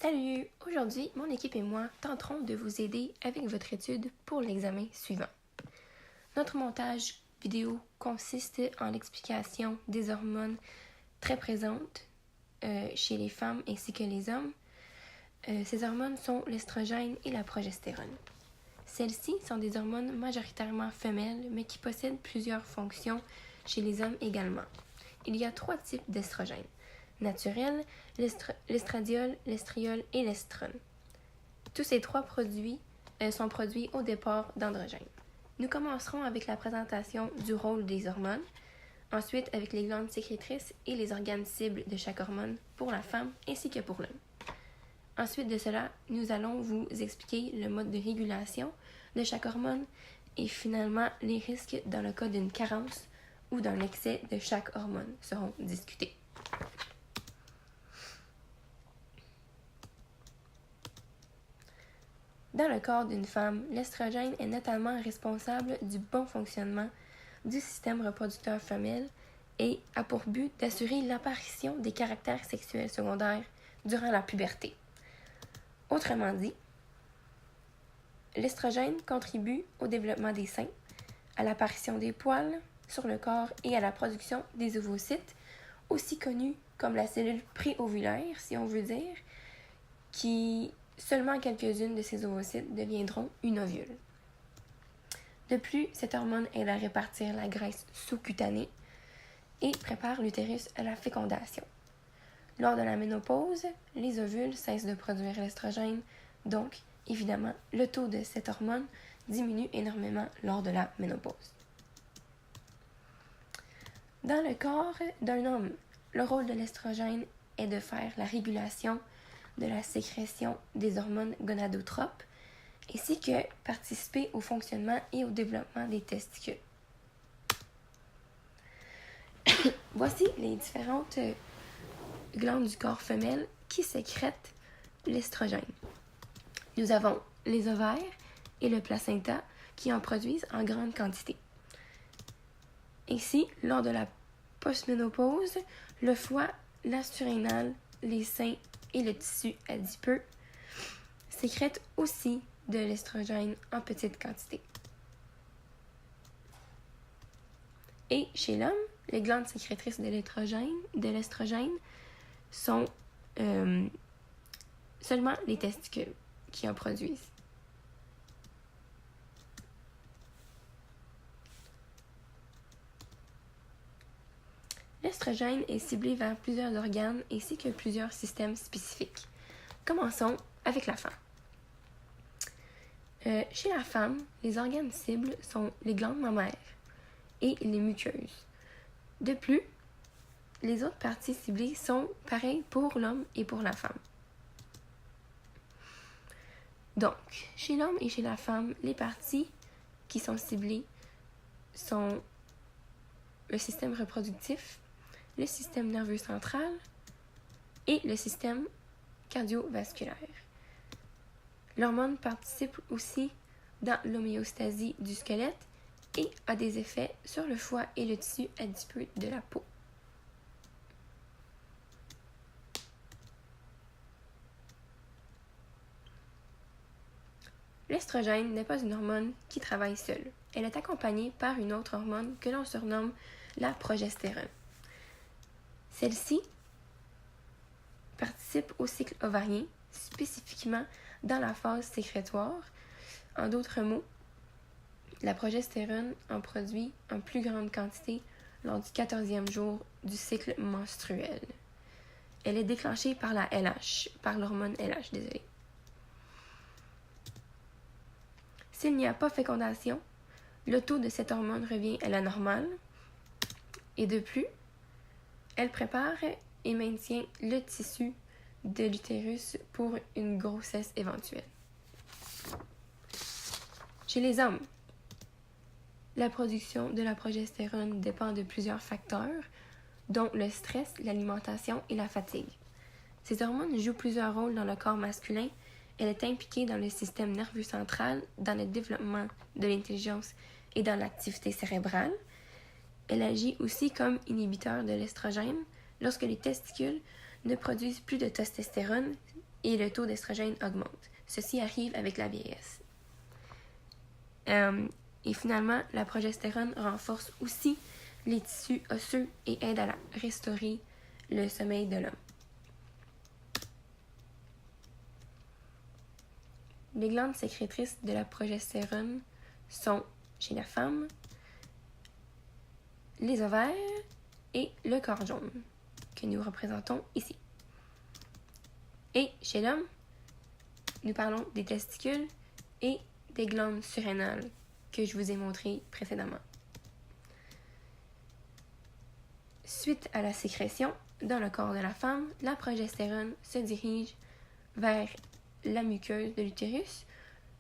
Salut! Aujourd'hui, mon équipe et moi tenterons de vous aider avec votre étude pour l'examen suivant. Notre montage vidéo consiste en l'explication des hormones très présentes chez les femmes ainsi que les hommes. Ces hormones sont l'estrogène et la progestérone. Celles-ci sont des hormones majoritairement femelles, mais qui possèdent plusieurs fonctions chez les hommes également. Il y a 3 types d'estrogène: naturel, l'estradiol, l'estriol et l'estrone. Tous ces 3 produits sont produits au départ d'androgènes. Nous commencerons avec la présentation du rôle des hormones, ensuite avec les glandes sécrétrices et les organes cibles de chaque hormone pour la femme ainsi que pour l'homme. Ensuite de cela, nous allons vous expliquer le mode de régulation de chaque hormone et finalement les risques dans le cas d'une carence ou d'un excès de chaque hormone seront discutés. Dans le corps d'une femme, l'estrogène est notamment responsable du bon fonctionnement du système reproducteur femelle et a pour but d'assurer l'apparition des caractères sexuels secondaires durant la puberté. Autrement dit, l'estrogène contribue au développement des seins, à l'apparition des poils sur le corps et à la production des ovocytes, aussi connus comme la cellule préovulaire, si on veut dire, qui seulement quelques-unes de ces ovocytes deviendront une ovule. De plus, cette hormone aide à répartir la graisse sous-cutanée et prépare l'utérus à la fécondation. Lors de la ménopause, les ovules cessent de produire l'estrogène, donc, évidemment, le taux de cette hormone diminue énormément lors de la ménopause. Dans le corps d'un homme, le rôle de l'estrogène est de faire la régulation de la sécrétion des hormones gonadotropes, ainsi que participer au fonctionnement et au développement des testicules. Voici les différentes glandes du corps femelle qui sécrètent l'estrogène. Nous avons les ovaires et le placenta qui en produisent en grande quantité. Ainsi, lors de la postménopause, le foie, la surrénale, les seins et le tissu adipeux sécrètent aussi de l'estrogène en petite quantité. Et chez l'homme, les glandes sécrétrices de l'estrogène sont seulement les testicules qui en produisent. L'estrogène est ciblé vers plusieurs organes ainsi que plusieurs systèmes spécifiques. Commençons avec la femme. Chez la femme, les organes cibles sont les glandes mammaires et les muqueuses. De plus, les autres parties ciblées sont pareilles pour l'homme et pour la femme. Donc, chez l'homme et chez la femme, les parties qui sont ciblées sont le système reproductif, le système nerveux central et le système cardiovasculaire. L'hormone participe aussi dans l'homéostasie du squelette et a des effets sur le foie et le tissu adipeux de la peau. L'estrogène n'est pas une hormone qui travaille seule. Elle est accompagnée par une autre hormone que l'on surnomme la progestérone. Celle-ci participe au cycle ovarien, spécifiquement dans la phase sécrétoire. En d'autres mots, la progestérone en produit en plus grande quantité lors du 14e jour du cycle menstruel. Elle est déclenchée par l'hormone LH, désolé. S'il n'y a pas fécondation, le taux de cette hormone revient à la normale et de plus, elle prépare et maintient le tissu de l'utérus pour une grossesse éventuelle. Chez les hommes, la production de la progestérone dépend de plusieurs facteurs, dont le stress, l'alimentation et la fatigue. Ces hormones jouent plusieurs rôles dans le corps masculin. Elle est impliquée dans le système nerveux central, dans le développement de l'intelligence et dans l'activité cérébrale. Elle agit aussi comme inhibiteur de l'estrogène lorsque les testicules ne produisent plus de testostérone et le taux d'estrogène augmente. Ceci arrive avec la vieillesse. Et finalement, la progestérone renforce aussi les tissus osseux et aide à restaurer le sommeil de l'homme. Les glandes sécrétrices de la progestérone sont, chez la femme, les ovaires et le corps jaune, que nous représentons ici. Et chez l'homme, nous parlons des testicules et des glandes surrénales que je vous ai montrées précédemment. Suite à la sécrétion dans le corps de la femme, la progestérone se dirige vers la muqueuse de l'utérus,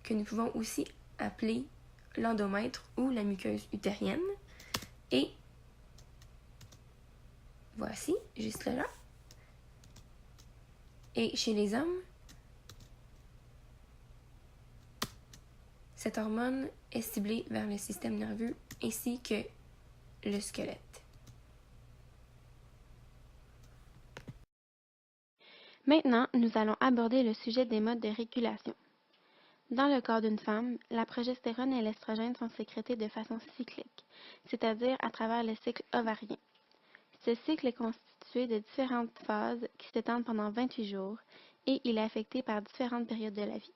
que nous pouvons aussi appeler l'endomètre ou la muqueuse utérienne. Et voici, juste là. Et chez les hommes, cette hormone est ciblée vers le système nerveux ainsi que le squelette. Maintenant, nous allons aborder le sujet des modes de régulation. Dans le corps d'une femme, la progestérone et l'estrogène sont sécrétés de façon cyclique, c'est-à-dire à travers le cycle ovarien. Ce cycle est constitué de différentes phases qui s'étendent pendant 28 jours et il est affecté par différentes périodes de la vie.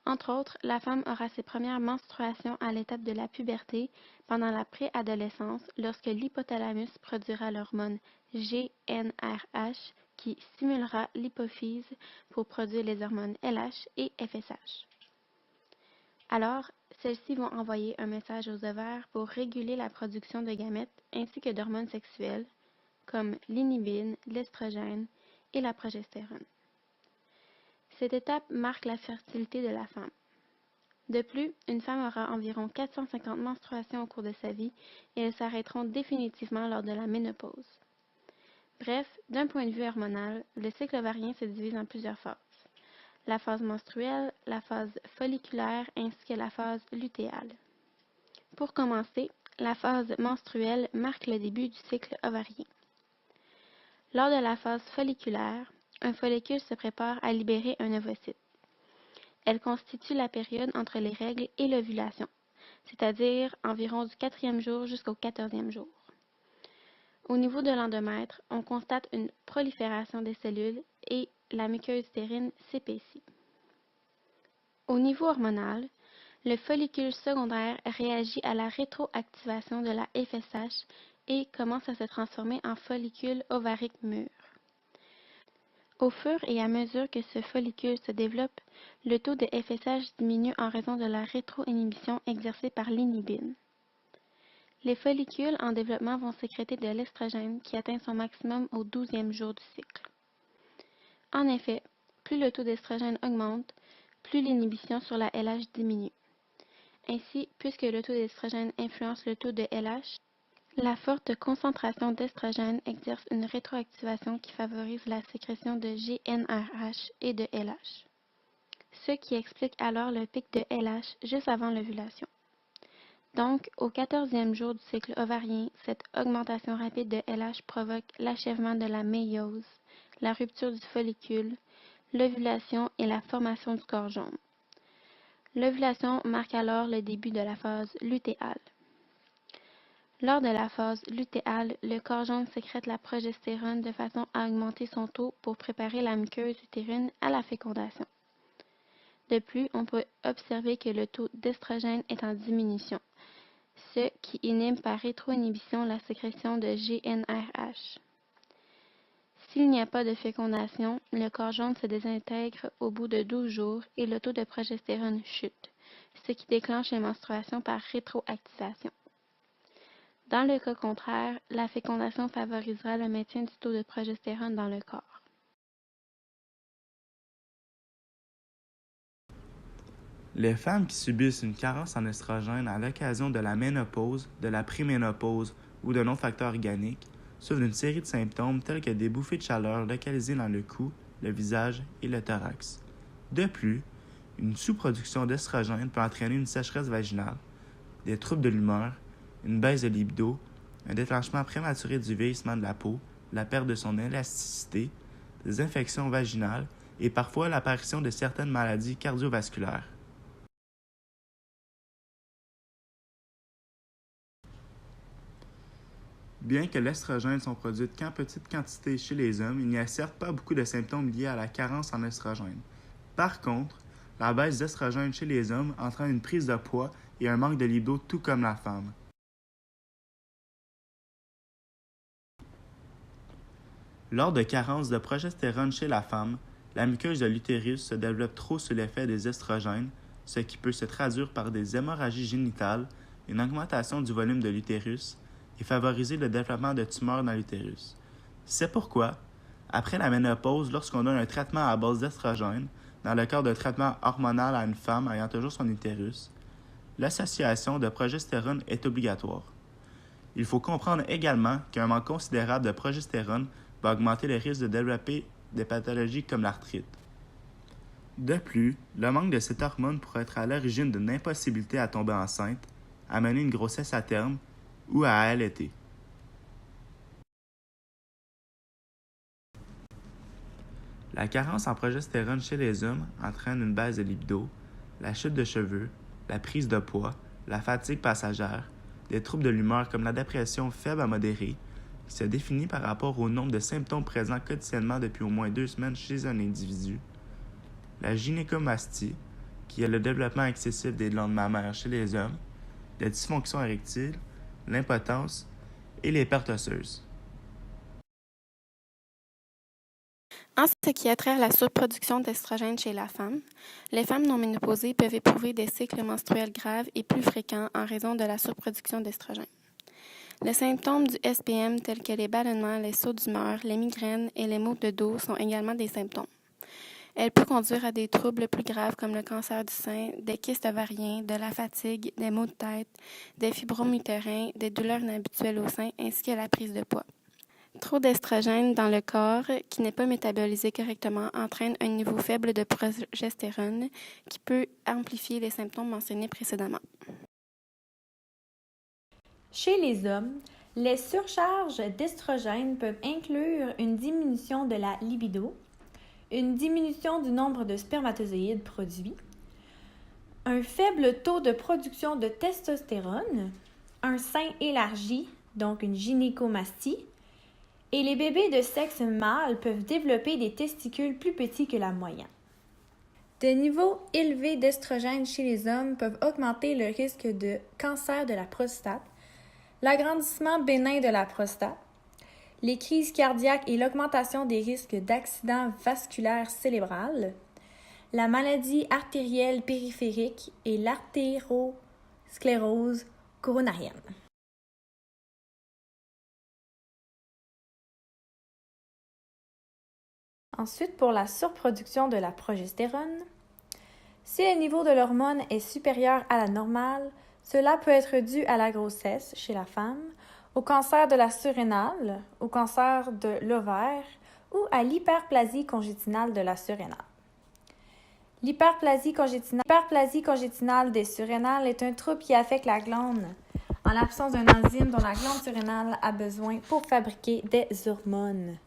Entre autres, la femme aura ses premières menstruations à l'étape de la puberté pendant la préadolescence lorsque l'hypothalamus produira l'hormone GnRH qui stimulera l'hypophyse pour produire les hormones LH et FSH. Alors, celles-ci vont envoyer un message aux ovaires pour réguler la production de gamètes ainsi que d'hormones sexuelles comme l'inhibine, l'estrogène et la progestérone. Cette étape marque la fertilité de la femme. De plus, une femme aura environ 450 menstruations au cours de sa vie et elles s'arrêteront définitivement lors de la ménopause. Bref, d'un point de vue hormonal, le cycle ovarien se divise en plusieurs phases. La phase menstruelle, la phase folliculaire ainsi que la phase lutéale. Pour commencer, la phase menstruelle marque le début du cycle ovarien. Lors de la phase folliculaire, un follicule se prépare à libérer un ovocyte. Elle constitue la période entre les règles et l'ovulation, c'est-à-dire environ du 4e jour jusqu'au 14e jour. Au niveau de l'endomètre, on constate une prolifération des cellules et la muqueuse utérine s'épaissit. Au niveau hormonal, le follicule secondaire réagit à la rétroactivation de la FSH et commence à se transformer en follicule ovarique mûr. Au fur et à mesure que ce follicule se développe, le taux de FSH diminue en raison de la rétroinhibition exercée par l'inhibine. Les follicules en développement vont sécréter de l'estrogène qui atteint son maximum au 12e jour du cycle. En effet, plus le taux d'estrogène augmente, plus l'inhibition sur la LH diminue. Ainsi, puisque le taux d'estrogène influence le taux de LH, la forte concentration d'estrogène exerce une rétroactivation qui favorise la sécrétion de GnRH et de LH, ce qui explique alors le pic de LH juste avant l'ovulation. Donc, au 14e jour du cycle ovarien, cette augmentation rapide de LH provoque l'achèvement de la méiose, la rupture du follicule, l'ovulation et la formation du corps jaune. L'ovulation marque alors le début de la phase lutéale. Lors de la phase lutéale, le corps jaune sécrète la progestérone de façon à augmenter son taux pour préparer la muqueuse utérine à la fécondation. De plus, on peut observer que le taux d'estrogène est en diminution, ce qui inhibe par rétroinhibition la sécrétion de GnRH. S'il n'y a pas de fécondation, le corps jaune se désintègre au bout de 12 jours et le taux de progestérone chute, ce qui déclenche les menstruations par rétroactivation. Dans le cas contraire, la fécondation favorisera le maintien du taux de progestérone dans le corps. Les femmes qui subissent une carence en estrogène à l'occasion de la ménopause, de la préménopause ou d'un autre facteur organique souffrent d'une série de symptômes tels que des bouffées de chaleur localisées dans le cou, le visage et le thorax. De plus, une sous-production d'estrogène peut entraîner une sécheresse vaginale, des troubles de l'humeur, une baisse de libido, un déclenchement prématuré du vieillissement de la peau, la perte de son élasticité, des infections vaginales et parfois l'apparition de certaines maladies cardiovasculaires. Bien que l'estrogène sont produites qu'en petite quantité chez les hommes, il n'y a certes pas beaucoup de symptômes liés à la carence en estrogène. Par contre, la baisse d'estrogène chez les hommes entraîne une prise de poids et un manque de libido tout comme la femme. Lors de carence de progestérone chez la femme, la muqueuse de l'utérus se développe trop sous l'effet des estrogènes, ce qui peut se traduire par des hémorragies génitales, une augmentation du volume de l'utérus et favoriser le développement de tumeurs dans l'utérus. C'est pourquoi, après la ménopause, lorsqu'on donne un traitement à base d'estrogène, dans le cadre d'un traitement hormonal à une femme ayant toujours son utérus, l'association de progestérone est obligatoire. Il faut comprendre également qu'un manque considérable de progestérone va augmenter le risque de développer des pathologies comme l'arthrite. De plus, le manque de cette hormone pourrait être à l'origine d'une impossibilité à tomber enceinte, à mener une grossesse à terme ou à allaiter. La carence en progestérone chez les hommes entraîne une baisse de libido, la chute de cheveux, la prise de poids, la fatigue passagère, des troubles de l'humeur comme la dépression faible à modérée, qui se définit par rapport au nombre de symptômes présents quotidiennement depuis au moins 2 semaines chez un individu, la gynécomastie, qui est le développement excessif des glandes mammaires chez les hommes, la dysfonction érectile, l'impotence et les pertes osseuses. En ce qui a trait à la surproduction d'estrogène chez la femme, les femmes non ménopausées peuvent éprouver des cycles menstruels graves et plus fréquents en raison de la surproduction d'estrogène. Les symptômes du SPM tels que les ballonnements, les sauts d'humeur, les migraines et les maux de dos sont également des symptômes. Elle peut conduire à des troubles plus graves comme le cancer du sein, des kystes ovariens, de la fatigue, des maux de tête, des fibromes utérins, des douleurs inhabituelles au sein ainsi que la prise de poids. Trop d'estrogène dans le corps qui n'est pas métabolisé correctement entraîne un niveau faible de progestérone qui peut amplifier les symptômes mentionnés précédemment. Chez les hommes, les surcharges d'estrogène peuvent inclure une diminution de la libido, une diminution du nombre de spermatozoïdes produits, un faible taux de production de testostérone, un sein élargi, donc une gynécomastie, et les bébés de sexe mâle peuvent développer des testicules plus petits que la moyenne. Des niveaux élevés d'estrogène chez les hommes peuvent augmenter le risque de cancer de la prostate, l'agrandissement bénin de la prostate, les crises cardiaques et l'augmentation des risques d'accidents vasculaires cérébrales, la maladie artérielle périphérique et l'artérosclérose coronarienne. Ensuite, pour la surproduction de la progestérone, si le niveau de l'hormone est supérieur à la normale, cela peut être dû à la grossesse chez la femme, au cancer de la surrénale, au cancer de l'ovaire ou à l'hyperplasie congénitale de la surrénale. L'hyperplasie congénitale des surrénales est un trouble qui affecte la glande en l'absence d'un enzyme dont la glande surrénale a besoin pour fabriquer des hormones.